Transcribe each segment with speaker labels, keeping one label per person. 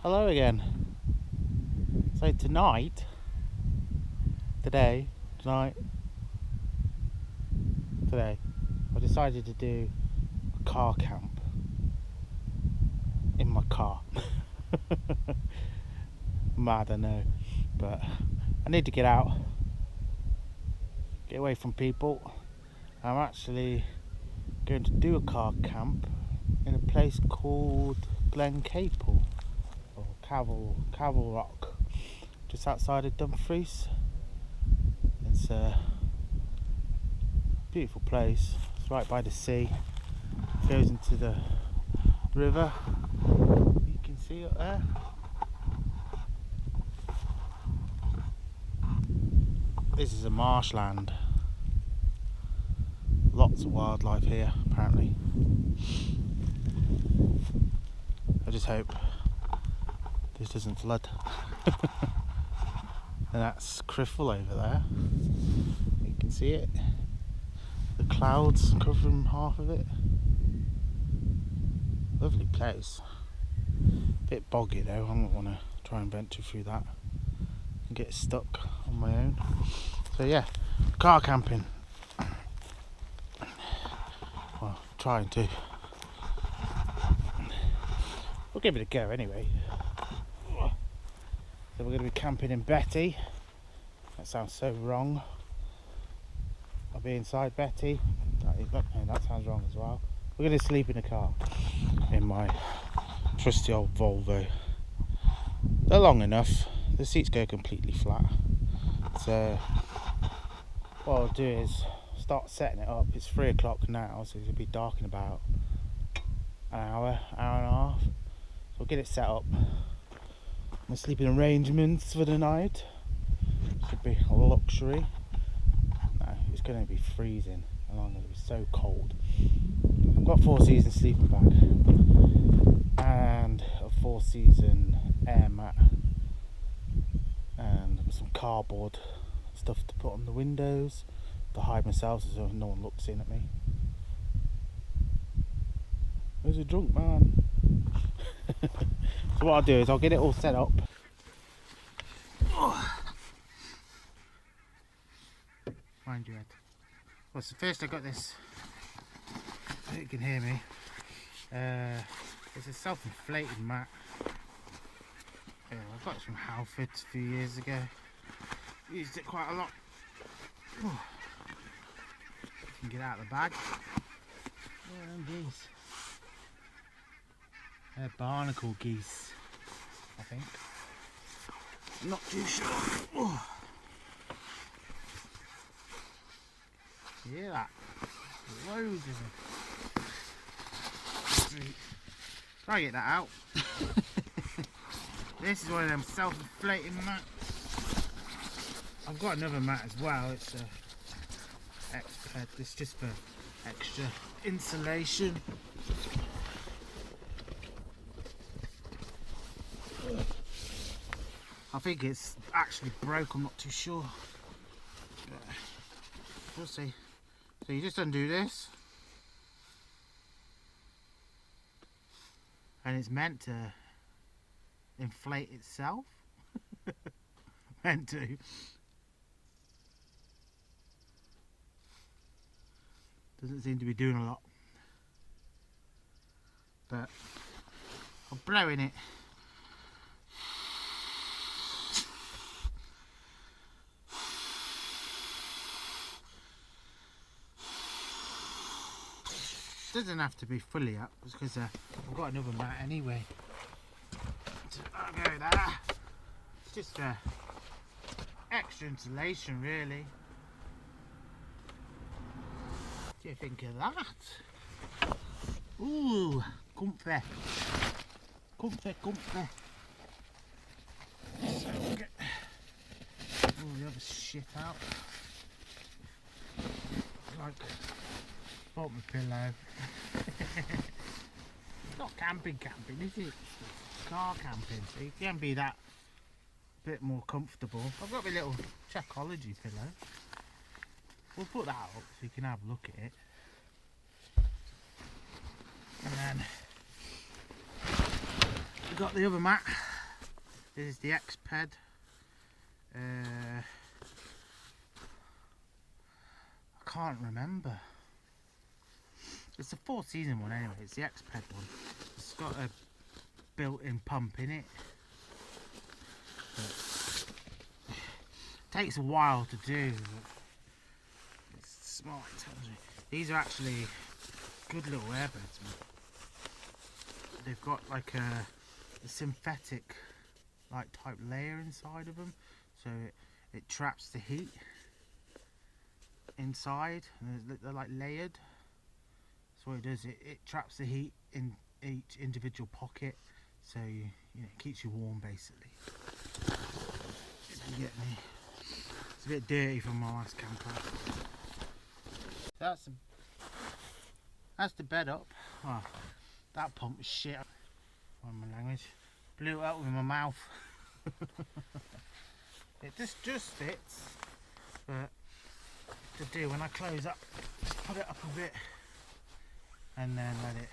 Speaker 1: Hello again. So today, I decided to do a car camp in my car. Mad, I know, but I need to get out, get away from people. I'm actually going to do a car camp in a place called Glen Capel or Caval Rock, just outside of Dumfries. It's a beautiful place. It's right by the sea. It goes into the river. You can see it there. This is a marshland. Lots of wildlife here, apparently. I just hope this doesn't flood. And that's Criffle over there. You can see it. The clouds covering half of it. Lovely place. Bit boggy though. I don't want to try and venture through that and get stuck on my own. So yeah, car camping. Well, trying to. We'll give it a go anyway. So we're going to be camping in Betty. That sounds so wrong. I'll be inside Betty. That sounds wrong as well. We're going to sleep in a car in my trusty old Volvo. They're long enough. The seats go completely flat. So what I'll do is start setting it up. It's 3 o'clock now, so it'll be dark in about an hour and a half. So I'll get it set up. My sleeping arrangements for the night should be a luxury. No, it's going to be freezing and I'm going to be so cold. I've got 4-season sleeping bag and a 4-season air mat and some cardboard stuff to put on the windows to hide myself so no one looks in at me. There's a drunk man. So what I'll do is I'll get it all set up. Mind your head. Well, so first I got this. I hope you can hear me. It's a self-inflating mat. I got it from Halford a few years ago. Used it quite a lot. You can get out of the bag. Yeah, and geese. They're barnacle geese, I think. I'm not too sure. Oh. You hear that? Loads of them. Try to get that out. This is one of them self-inflating mats. I've got another mat as well. It's just for extra insulation. I think it's actually broke, I'm not too sure. We'll see. So you just undo this. And it's meant to inflate itself. Meant to. Doesn't seem to be doing a lot. But I'm blowing it. Doesn't have to be fully up because I've got another mat anyway. So I'll go there. It's just extra insulation really. What do you think of that? Ooh, comfy. Comfy, comfy. So we'll get all the other shit out. Like bought my pillow. It's not camping, is it? It's car camping, so you can be that bit more comfortable. I've got my little Checkology pillow. We'll put that up so you can have a look at it. And then we've got the other mat. This is the X-Ped. I can't remember. It's the 4-season one anyway. It's the X-Ped one. It's got a built-in pump in it. But it takes a while to do. It's smart. These are actually good little airbeds, man. They've got like a synthetic type layer inside of them, so it traps the heat inside, and they're like layered. So what it does, it traps the heat in each individual pocket, so you know, it keeps you warm basically. If you get me. It's a bit dirty from my last camper. That's the bed up. Oh, that pump is shit. On my language, blew it out with my mouth. It just fits, but to do when I close up, just put it up a bit and then let it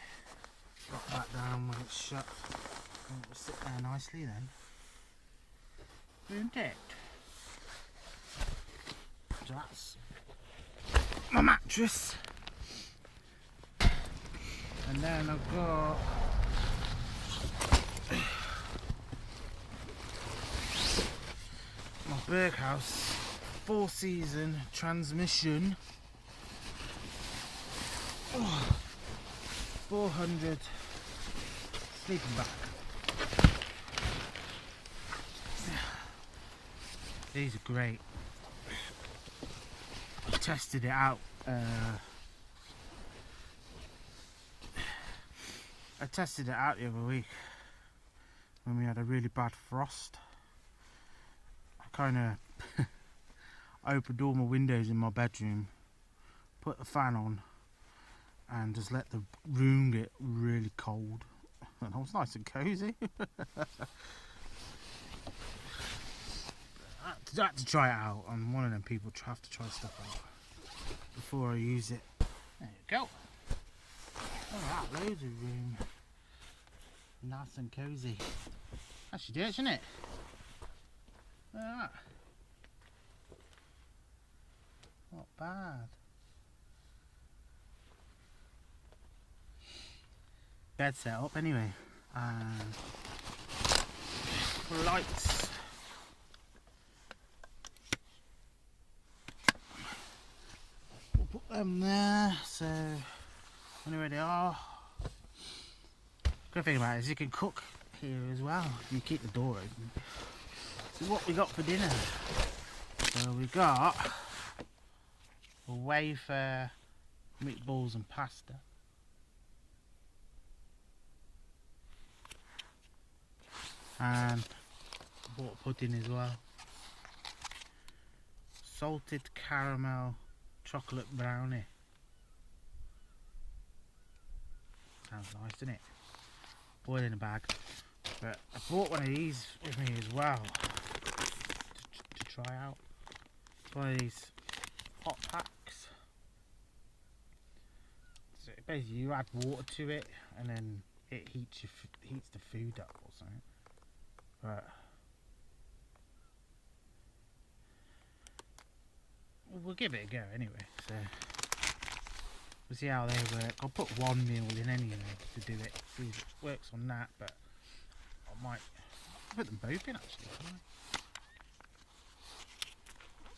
Speaker 1: drop back down when it's shut, and it will sit there nicely then. Isn't it? So that's my mattress, and then I've got my Berghaus 4-season transmission. 400 sleeping bag. These are great. I tested it out. I tested it out the other week when we had a really bad frost. I kind of opened all my windows in my bedroom, put the fan on, and just let the room get really cold. And I was nice and cosy. I had to try it out. I'm one of them people who have to try stuff out before I use it. There you go. Oh, that loads of room. Nice and cosy. That should do it, shouldn't it? Look at that. Not bad. Bed set up anyway. And lights. We'll put them there, so I know where they are. Good thing about it is you can cook here as well. You keep the door open. So what we got for dinner? So we got a wafer, meatballs and pasta. And bought pudding as well. Salted caramel chocolate brownie. Sounds nice, doesn't it? Boiled in a bag. But I bought one of these with me as well to try out. It's one of these hot packs. So basically you add water to it and then it heats the food up or something. But we'll give it a go anyway. So we'll see how they work. I'll put one meal in anyway to do it. See if it works on that, but I might put them both in actually.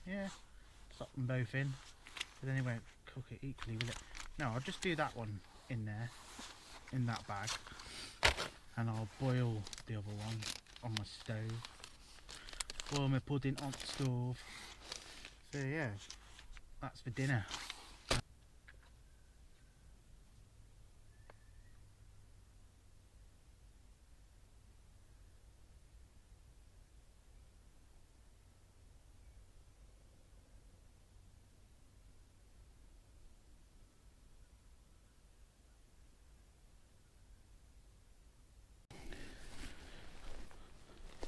Speaker 1: Yeah, slot them both in, but then it won't cook it equally, will it? No, I'll just do that one in there, in that bag, and I'll boil the other one on my stove. Boil my pudding on the stove. So yeah, that's for dinner.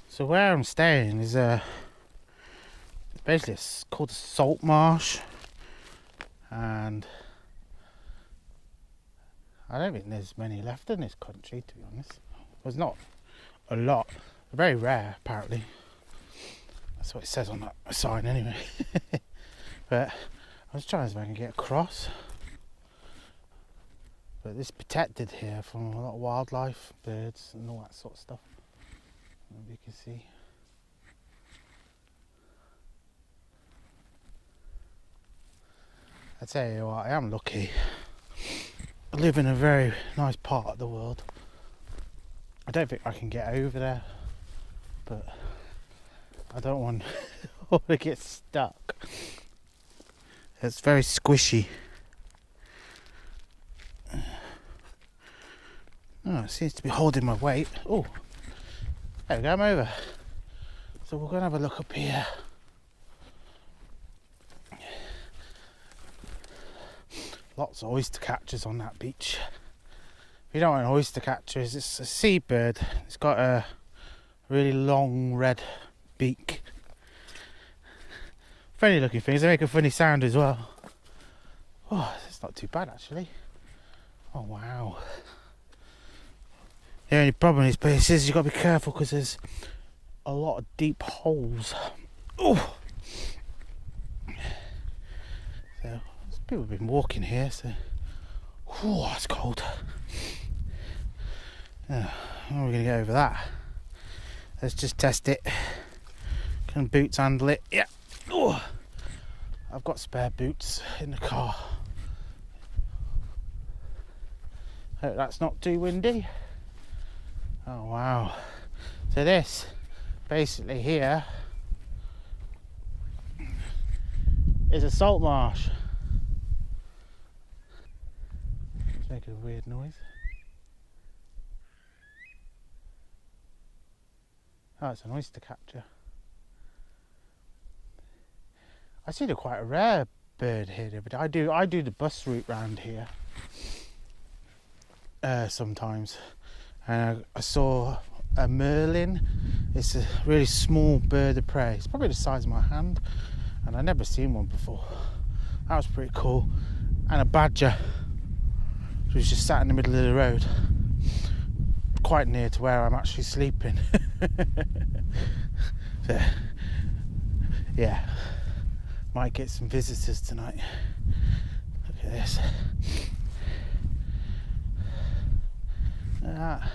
Speaker 1: So where I'm staying is basically it's called a salt marsh, and I don't think there's many left in this country, to be honest. There's not a lot Very rare, apparently. That's what it says on that sign, anyway. But I was trying to see if I can get across. But this is protected here from a lot of wildlife, birds, and all that sort of stuff. Maybe you can see. I tell you what, I am lucky. I live in a very nice part of the world. I don't think I can get over there, but I don't want to get stuck. It's very squishy. Oh, it seems to be holding my weight. Oh, there we go, I'm over. So we're going to have a look up here. Lots of oyster catchers on that beach. If you don't want oyster catchers, it's a seabird. It's got a really long red beak. Funny looking things, they make a funny sound as well. Oh, it's not too bad actually. Oh wow. The only problem in these places, you've got to be careful because there's a lot of deep holes. Oh! So, people have been walking here, so... Oh, it's cold. Yeah, how are we going to get over that? Let's just test it. Can boots handle it? Yeah. Oh! I've got spare boots in the car. Hope that's not too windy. Oh wow. So this, basically here, is a salt marsh. It's making a weird noise. Oh, it's an oyster catcher. I see they're quite a rare bird here, but I do the bus route round here sometimes. And I saw a merlin. It's a really small bird of prey. It's probably the size of my hand, and I've never seen one before. That was pretty cool. And a badger, which was just sat in the middle of the road, quite near to where I'm actually sleeping. So, yeah, might get some visitors tonight. Look at this. Look at that.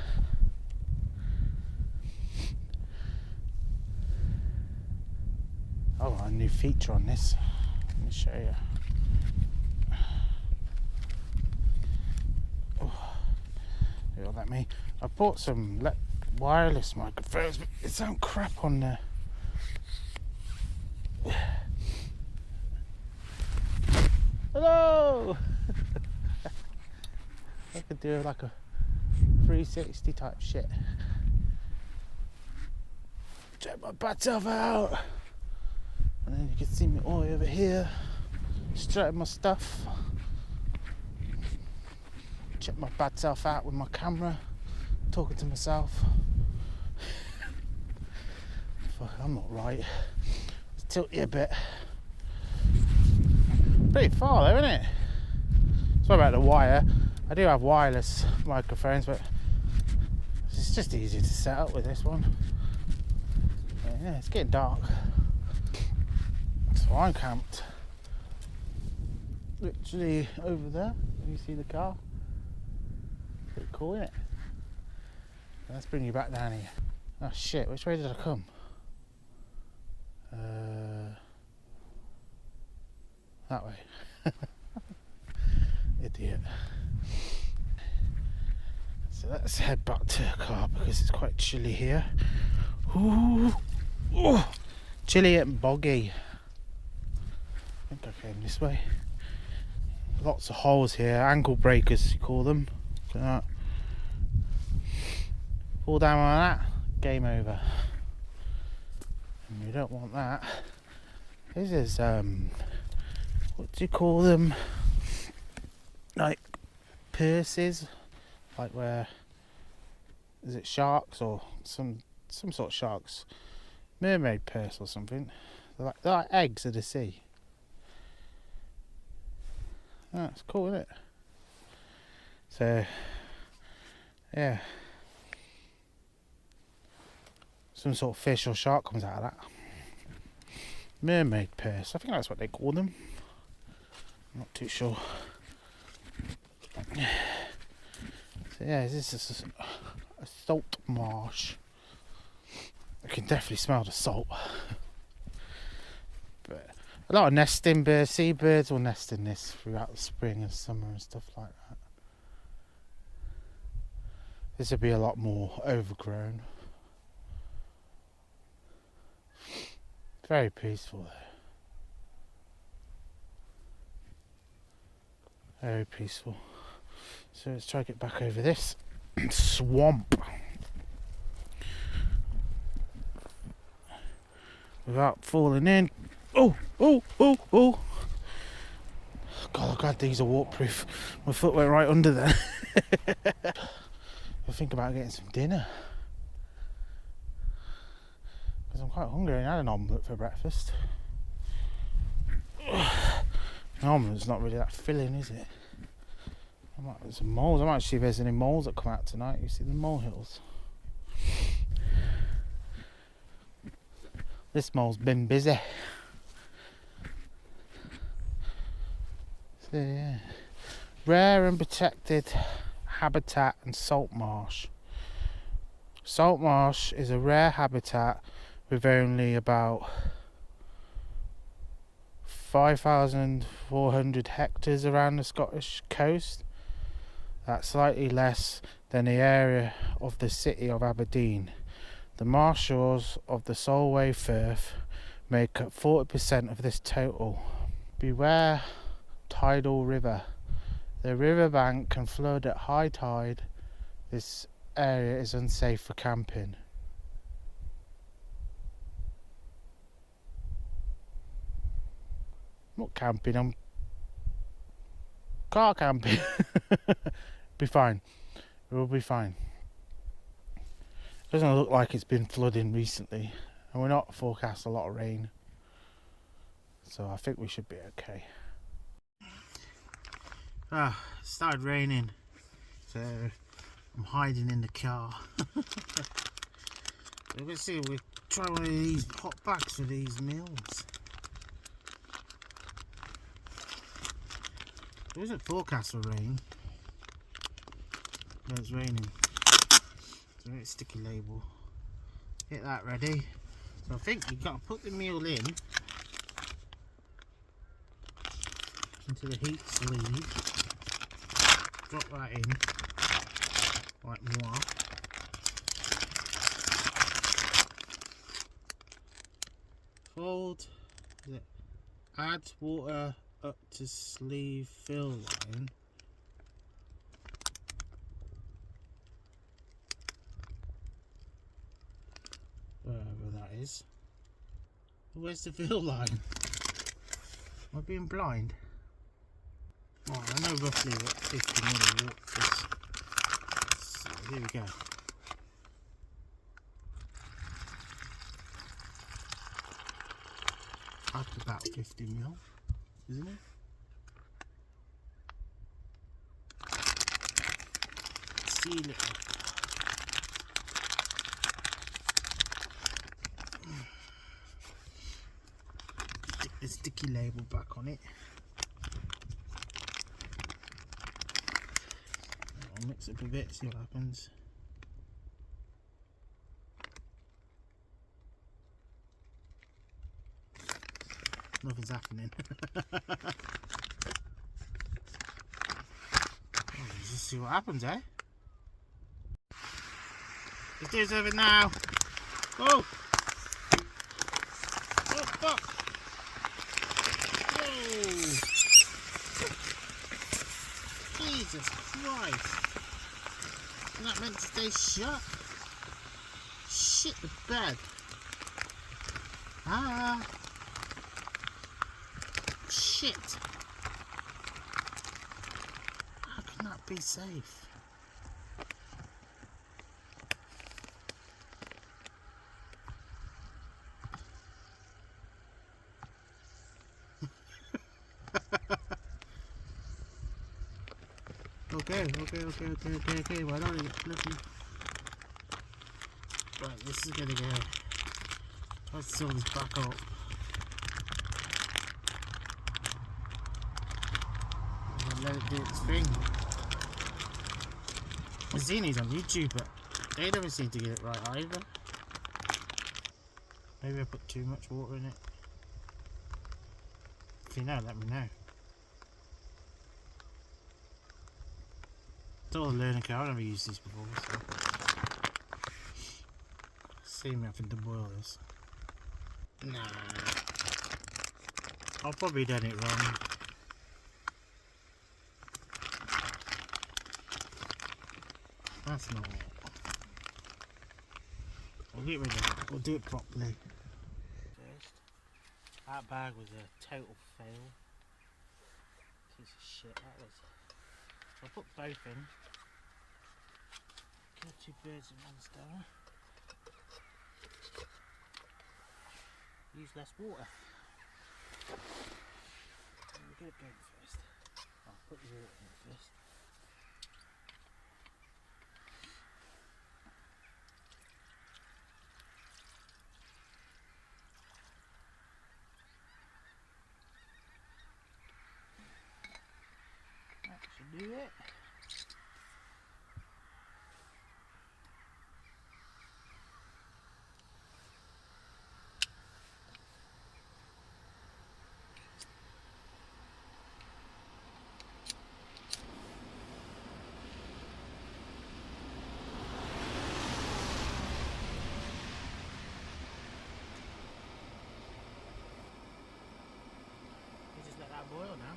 Speaker 1: Oh, a new feature on this. Let me show you. Oh, you'll let me. I bought some wireless microphones, but it sounds crap on there. Hello! I could do like a 360 type shit. Check my butt off out, and then you can see me all over here, strutting my stuff. Check my bad self out with my camera, talking to myself. Fuck, I'm not right. Let's tilt you a bit. Pretty far though, isn't it? Sorry about the wire. I do have wireless microphones, but it's just easier to set up with this one. Yeah, it's getting dark. So I'm camped literally over there. You see the car? Pretty cool, isn't it? Let's bring you back down here. Oh shit, which way did I come? That way. Idiot. So let's head back to the car because it's quite chilly here. Ooh. Ooh. Chilly and boggy. I think I came this way. Lots of holes here, ankle breakers you call them. Look at that. Fall down on that, game over. And you don't want that. This is what do you call them? Like purses, like where is it sharks or some sort of sharks, mermaid purse or something. They're like eggs of the sea. That's cool, isn't it? So yeah, some sort of fish or shark comes out of that. Mermaid purse, I think that's what they call them. I'm not too sure. So yeah, this is a salt marsh. I can definitely smell the salt. But a lot of nesting birds, seabirds will nest in this throughout the spring and summer and stuff like that. This will be a lot more overgrown. Very peaceful there. Very peaceful. So let's try to get back over this swamp without falling in. Oh! God, I'm glad these are waterproof. My foot went right under there. I think about getting some dinner because I'm quite hungry and I had an omelette for breakfast. An omelette's not really that filling, is it? There's some moles. I might see if there's any moles that come out tonight. You see the molehills. This mole's been busy. So yeah, rare and protected habitat and salt marsh. Salt marsh is a rare habitat with only about 5,400 hectares around the Scottish coast. That's slightly less than the area of the city of Aberdeen. The marsh shores of the Solway Firth make up 40% of this total. Beware tidal river. The riverbank can flood at high tide. This area is unsafe for camping. I'm not camping, I'm car camping. Be fine. It will be fine. It doesn't look like it's been flooding recently, and we're not forecast a lot of rain, so I think we should be okay. It started raining, so I'm hiding in the car. Let's see, we'll try one of these hot bags for these meals. There isn't forecast for rain. No, it's raining. It's a very sticky label. Get that ready. So I think you've got to put the meal in into the heat sleeve. Drop that in like moi. Fold. Add water up to sleeve fill line. Wherever that is. Where's the fill line? Am I being blind? Oh, I know roughly what 50 milliwatt is. So here we go. That's about 50 mil, isn't it? Seal it up. Stick the sticky label back on it. I'll mix it up a bit, see what happens. Nothing's happening. Let's just see what happens, eh? Let's do something now. Oh! Oh, fuck! Whoa! Jesus Christ! Isn't that meant to stay shut? Shit the bed. Ah! Shit! How can that be safe? Okay, why don't you get bloody... Right, this is gonna go. Let's sew this back up. And let it do its thing. I've seen these on YouTube, but they never seem to get it right either. Maybe I put too much water in it. If you know, let me know. It's all a learning curve. I've never used these before, so. See me having to boil this. Nah. I've probably done it wrong. That's not it. We'll get rid of it. We'll do it properly. First, that bag was a total fail. Piece of shit that was. I'll put both in. Kill two birds with one stone. Use less water. We'll get it going first. I'll put the water in first. That should do it. Just let that boil now.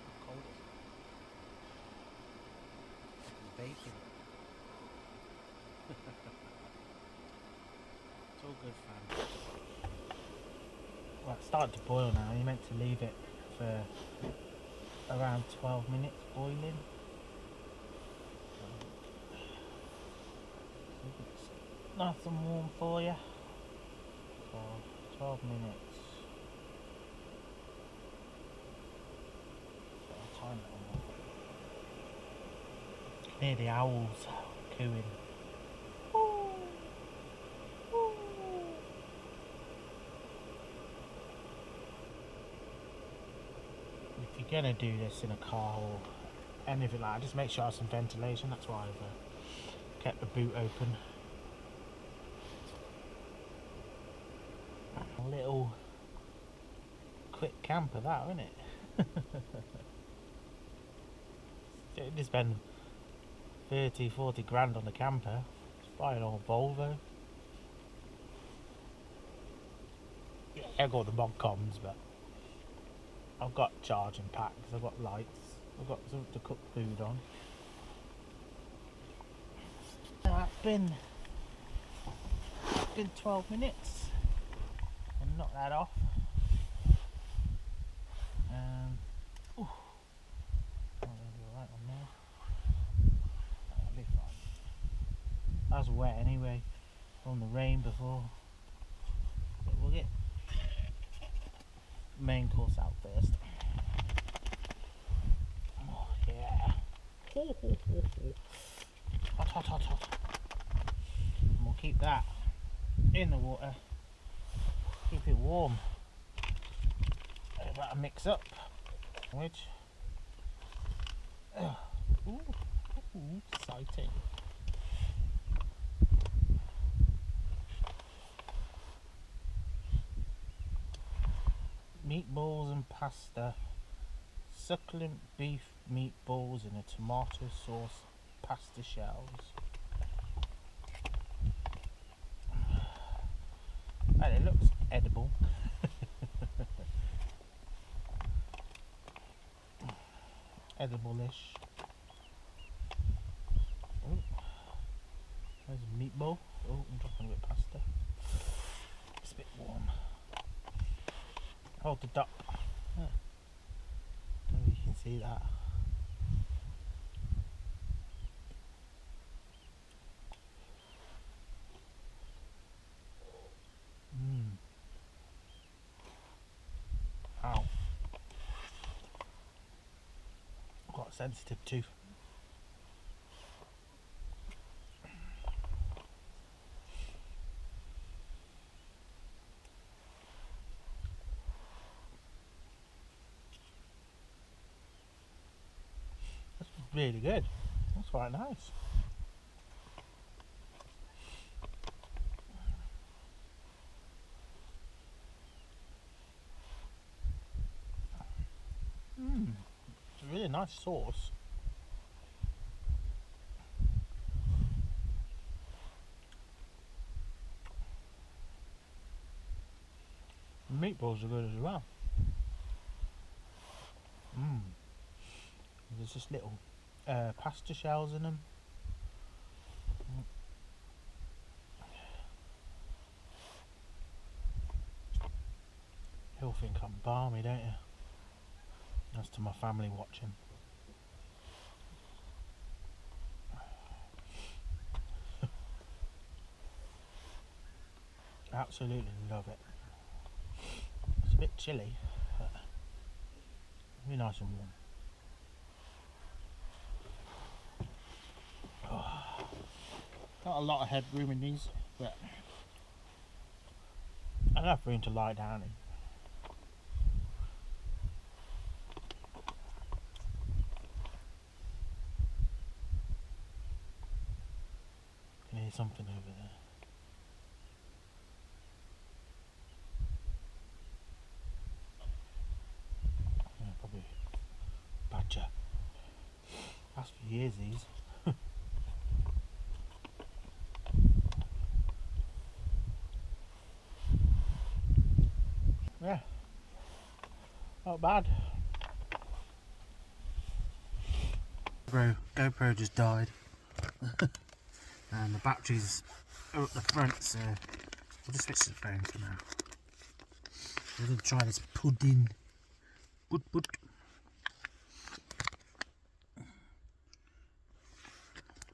Speaker 1: How cold is it? Bacon. It's all good fun. Well, it's starting to boil now. You're meant to leave it for around 12 minutes boiling. It's nice and warm for you. So 12 minutes. Time it on. Hear the owls cooing. If you're gonna do this in a car or anything like that, just make sure there's some ventilation. That's why I've kept the boot open. A little quick camper, that, isn't it? You just spend 30-40 grand on a camper. Just buy an old Volvo. Yeah, I've got the mod comms, but I've got charging packs, I've got lights, I've got something to cook food on. It's been 12 minutes and knock that off. Ooh. Right on there. That'll be fine. That's wet anyway from the rain before. But we'll get the main course out first. Oh yeah. Hot, hot, hot, hot. And we'll keep that in the water. Keep it warm. That'll mix up. Which ooh, exciting. Meatballs and pasta. Succulent beef meatballs in a tomato sauce pasta shells. And it looks edible. Edible-ish. Oh, there's a meatball. Oh, I'm dropping a bit of pasta. It's a bit warm. Hold the duck. Yeah. I don't know if you can see that. Ow. Quite sensitive tooth. really good. That's quite nice. It's a really nice sauce. The meatballs are good as well. There's just little pasta shells in them. You'll think I'm balmy, don't you? That's to my family watching. Absolutely love it. It's a bit chilly, but really nice and warm. Oh, not a lot of headroom in these, but enough room to lie down in. I can hear something over there. Yeah, probably badger. Last few years these. Yeah, not bad. GoPro just died. And the batteries are up the front, so we'll just switch to the phone for now. We're going to try this pudding. Pud.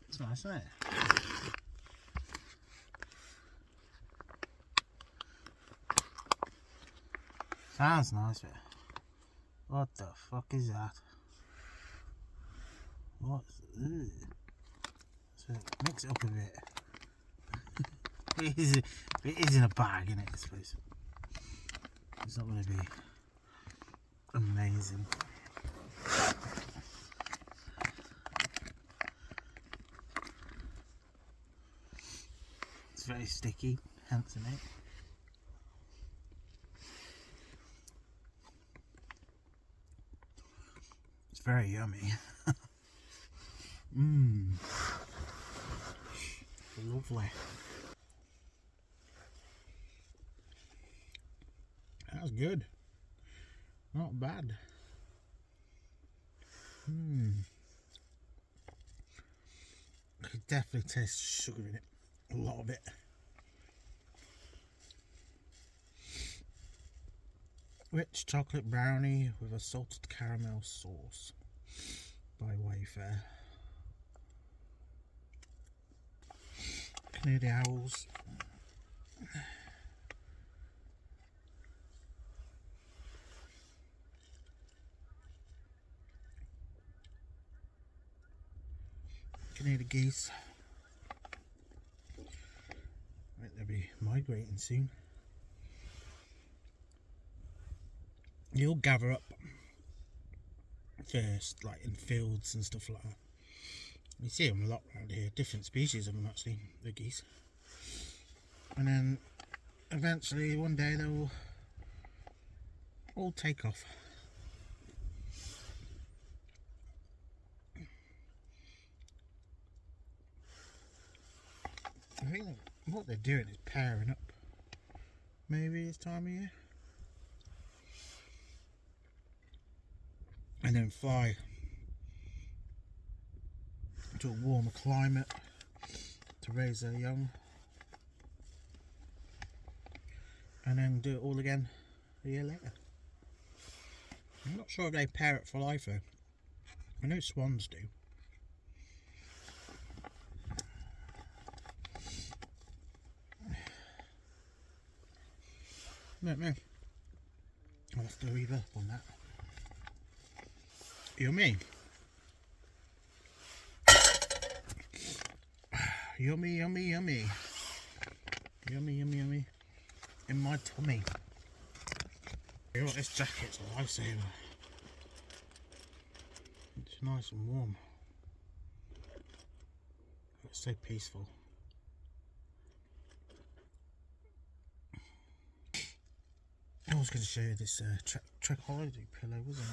Speaker 1: It's nice, isn't it? Sounds nice, but what the fuck is that? What's so mix it up a bit. it is in a bag, isn't it, I suppose. It's not going to be amazing. It's very sticky, hence the name. It's very yummy. Lovely. That's good. Not bad. I could definitely taste sugar in it. A lot of it. Rich chocolate brownie with a salted caramel sauce by Wayfair. Canadian Owls. Canadian geese. Right, they'll be migrating soon. You'll gather up first, like in fields and stuff like that. You see them a lot around here, different species of them actually, the geese. And then eventually one day they'll all take off. I think what they're doing is pairing up. Maybe this time of year. And then fly to a warmer climate to raise their young. And then do it all again a year later. I'm not sure if they pair it for life though. I know swans do. No. I'll have to read up on that. Yummy. Yummy. Yummy in my tummy. You know what, this jacket's a lifesaver. It's nice and warm. It's so peaceful. I was going to show you this Trek holiday pillow, wasn't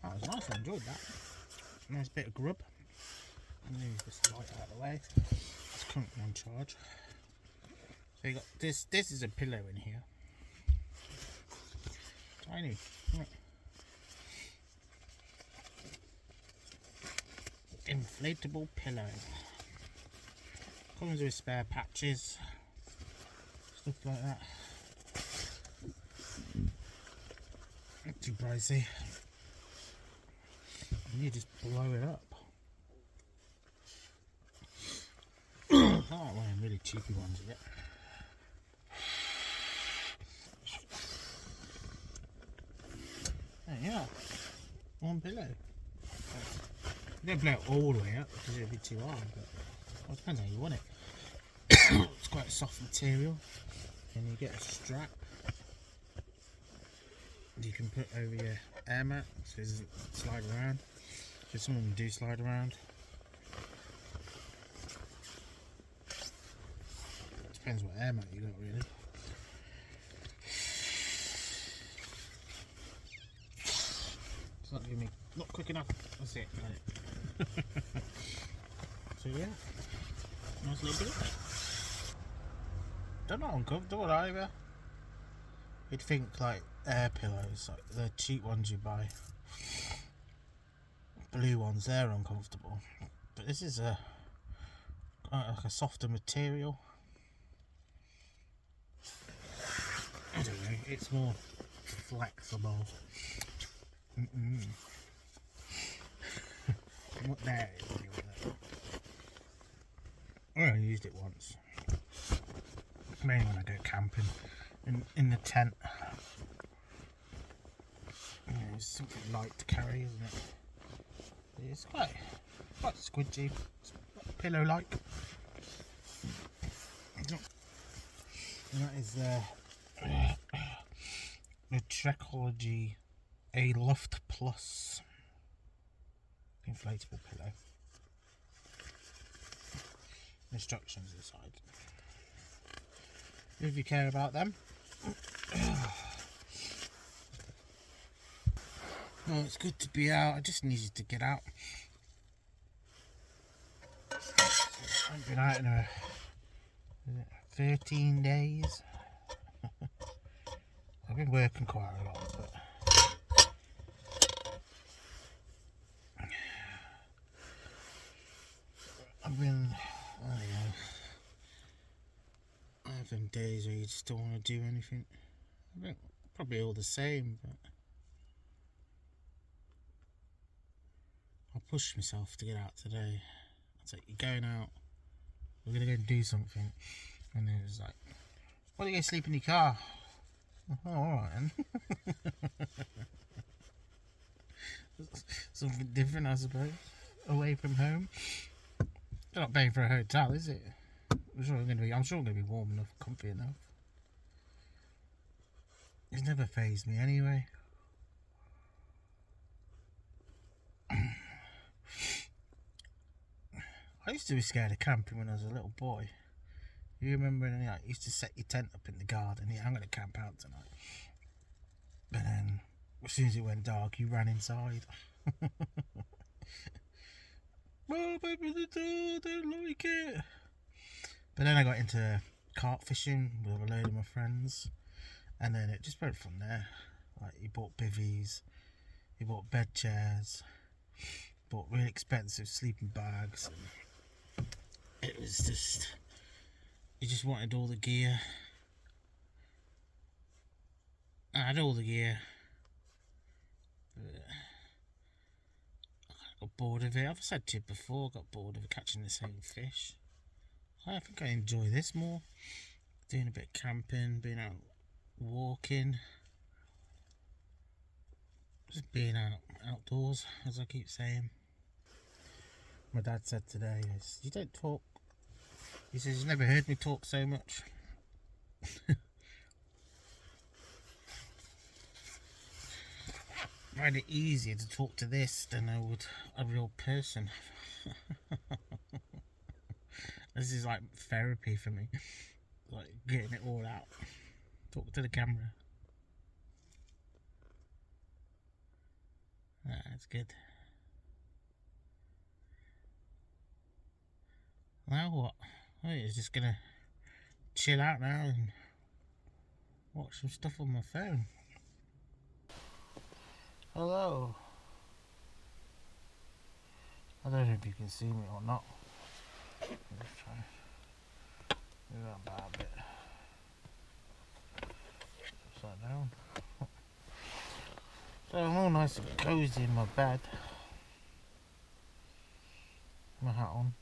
Speaker 1: I? That was nice, I enjoyed that. Nice bit of grub. Move this light out of the way. It's currently on charge. So you got this is a pillow in here. Tiny. Look. Inflatable pillow. Comes with spare patches, stuff like that. Not too pricey. And you just blow it up. I like one of them really cheapy ones yet. Yeah, one pillow. You don't blow it all the way up because it would be too hard, but well, it depends how you want it. It's quite a soft material, and you get a strap you can put over your air mat so it doesn't slide around, because some of them do slide around. Depends what air mat you got, really. It's not giving me, not quick enough. That's it. So yeah, nice little bit. They're not uncomfortable either. You'd think like air pillows, like the cheap ones you buy, blue ones, they're uncomfortable. But this is like a softer material. I don't know, it's more flexible. What there is anyway. I only used it once. Mainly when I go camping in the tent. It's something light to carry, isn't it? It's quite squidgy. It's pillow-like. And that is the Trekology A Luft Plus inflatable pillow. Instructions inside. If you care about them. Well, it's good to be out. I just needed to get out. I haven't been out in 13 days. I've been working quite a lot, but I've been, I don't know, I have them days where you just don't want to do anything. I think probably all the same, but I'll push myself to get out today. I was like, you're going out, we're going to go and do something. And it was like, why don't you go sleep in your car? Oh, alright then. Something different, I suppose. Away from home. You're not paying for a hotel, is it? I'm sure I'm going to be warm enough, comfy enough. It's never fazed me anyway. I used to be scared of camping when I was a little boy. You remember when you used to set your tent up in the garden? Yeah, I'm going to camp out tonight. But then, as soon as it went dark, you ran inside. Well, baby, I don't like it. But then I got into carp fishing with a load of my friends, and then it just went from there. Like, you bought bivvies, you bought bed chairs, bought really expensive sleeping bags, and it was just, you just wanted all the gear. I had all the gear, but I got bored of it. I've said to you before, I got bored of catching the same fish. I think I enjoy this more. Doing a bit of camping, being out walking. Just being outdoors, as I keep saying. My dad said today, you don't talk. He says, he's never heard me talk so much. find it easier to talk to this than I would a real person. This is like therapy for me, like getting it all out. Talk to the camera. That's good. Now what? Oh, you're just gonna chill out now and watch some stuff on my phone. Hello. I don't know if you can see me or not. Let's try move that back a bit. Upside down. So I'm all nice and cozy in my bed. My hat on.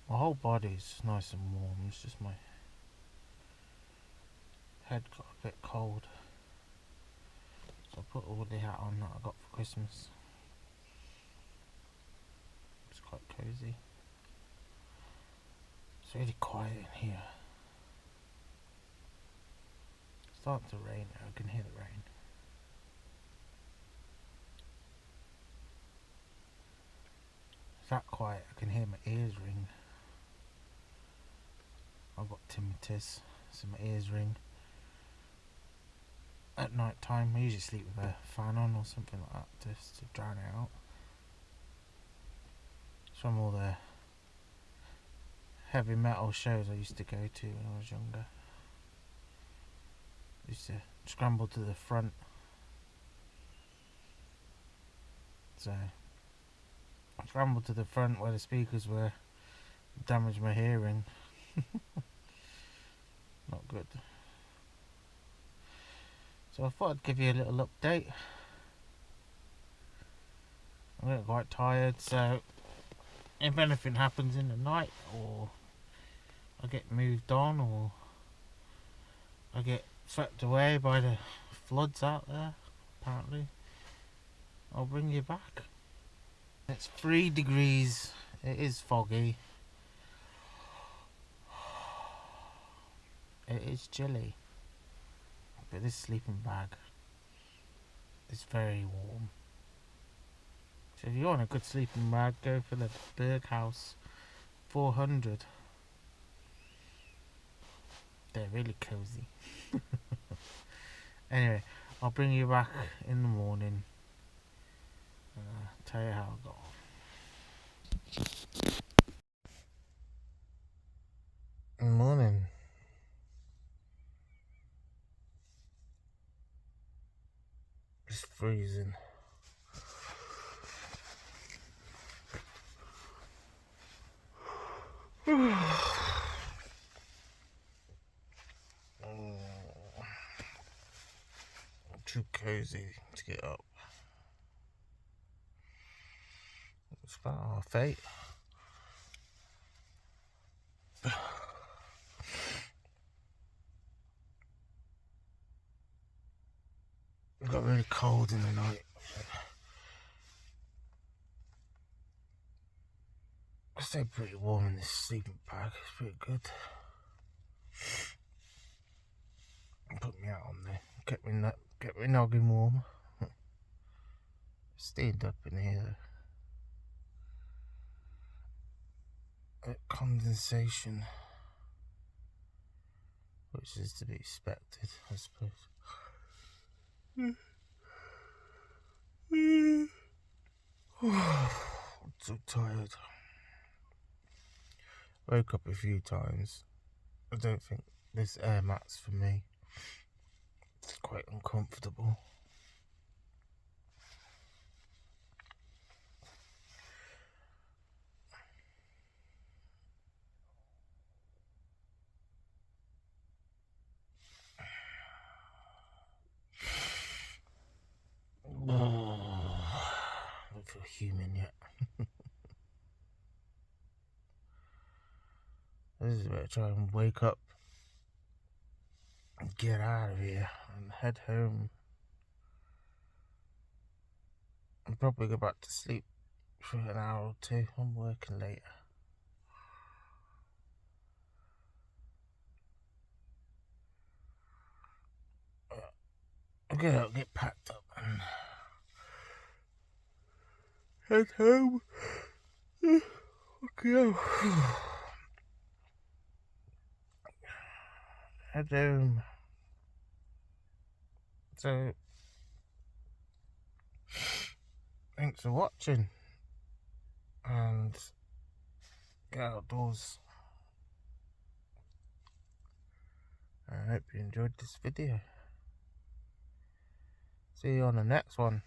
Speaker 1: My whole body's nice and warm. It's just my head got a bit cold. So I put all the hat on that I got for Christmas. It's quite cozy. It's really quiet in here. It's starting to rain now. I can hear the rain. It's that quiet I can hear my ears ring. I've got tinnitus, so my ears ring. At night time, I usually sleep with a fan on or something like that just to drown it out. It's from all the heavy metal shows I used to go to when I was younger. I used to scramble to the front. So I scrambled to the front where the speakers were, damaged my hearing. Not good. So I thought I'd give you a little update. I'm getting quite tired, so if anything happens in the night, or I get moved on, or I get swept away by the floods out there, apparently, I'll bring you back. It's 3 degrees, it is foggy, it is chilly, but this sleeping bag is very warm. So if you want a good sleeping bag, go for the Berghaus 400. They're really cozy. Anyway, I'll bring you back in the morning and tell you how I got on. Morning. It's freezing. Too cozy to get up. It's about half 8. It got really cold in the night. I stayed pretty warm in this sleeping bag. It's pretty good. Put me out on there. Kept me noggin warm. Stayed up in here. Condensation, which is to be expected, I suppose. I'm so tired. Woke up a few times. I don't think this air mat's for me. It's quite uncomfortable. I don't feel human yet. This is about to try and wake up and get out of here and head home. I'll probably go back to sleep for an hour or 2. I'm working later. gonna get packed up and head home. Okay. Head home. So, thanks for watching, and get outdoors. I hope you enjoyed this video. See you on the next one.